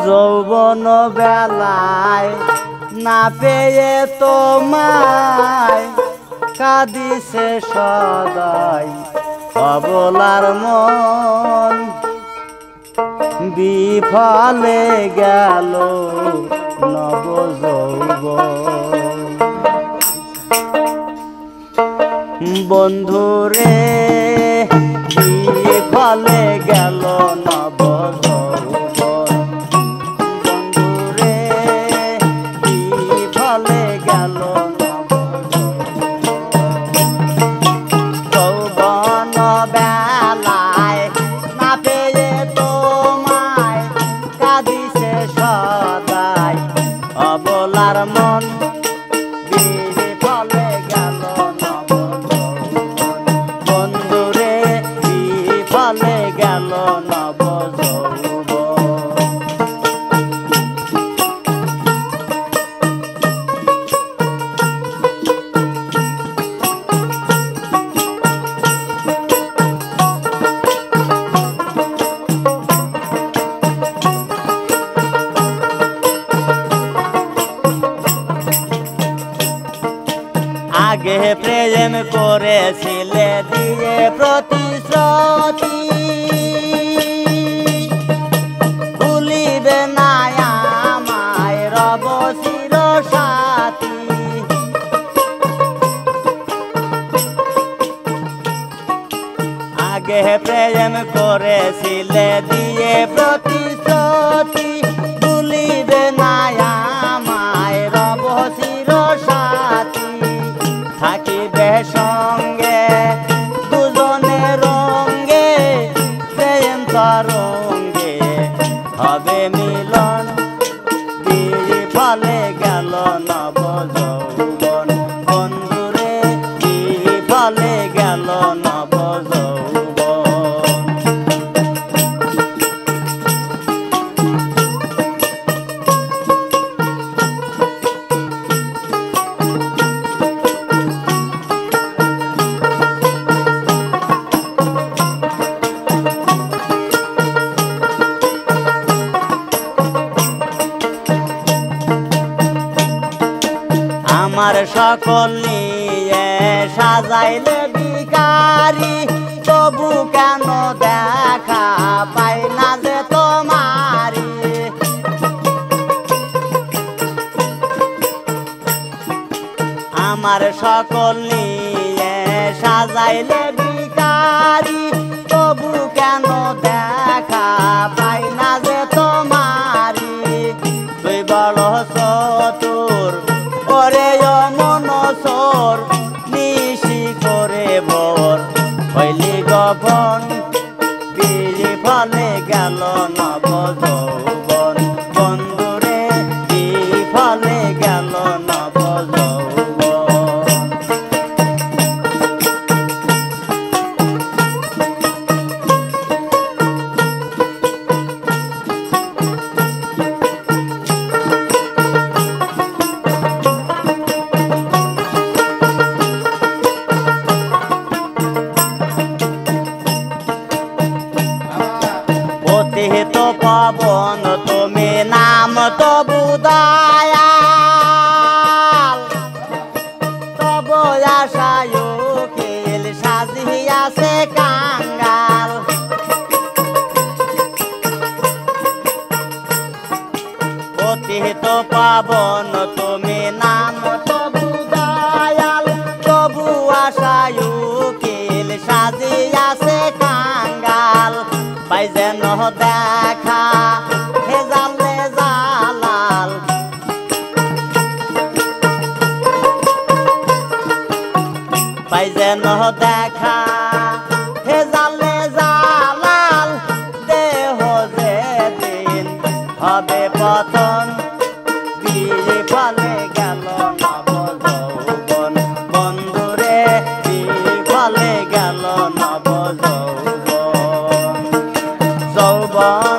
যৌবন বেলায় না পেয়ে তোমায় কাঁদিছে সদাই অবলার মন বিফলে গেল নব যৌবন বন্ধুরে বিফলে গেল নব অবলার মন বিফলে গেল নব যৌবন বন্ধুরে বিফলে গেল নব যৌবন আগে প্রেম করেছিলে দিয়ে প্রতিশ্রুতি ভুলিবে না আমায় রব চির সাথী আগে প্রেম করেছিলে দিয়ে প্রতিশ্রুতি ভুলিবে না আমায় রব চির সাথী থাকিবে সঙ্গে দুজনে রঙ্গে প্রেম তরঙ্গে হবে মিলন বিফলে গেল নব যৌবন বন্ধুরে বিফলে গেল নব যৌবন আমার সকল নিয়ে সাজাইলে ভিখারি তবু কেন দেখা পাই না যে তোমারি আমার সকল নিয়ে সাজাইলে ভিখারি তবু কেন দেখা পাই না যে তোমারি তুই বড় চতুর ওরে মনসর নিশি করে ভোর হইলি গবন বিফলে গেল নব যৌবন বন্ধুরে বিফলে গেল নব যৌবন তো পাবন তুমি নাম তবু দয়াল তব আশায় উকিল সাজিয়াছে কাঙ্গাল অতীত পাবন তুমি নাম তবু দয়াল তবু আশায় উকিল সাজিয়াছে কাঙ্গাল পাই যেন দেখা হে জালে জালাল পাই যেন দেখা হে জালে জালাল দেহ যেদিন হবে পতন বিফলে গেল নব যৌবন বন্ধুরে বিফলে গেল নব যৌবন যৌবন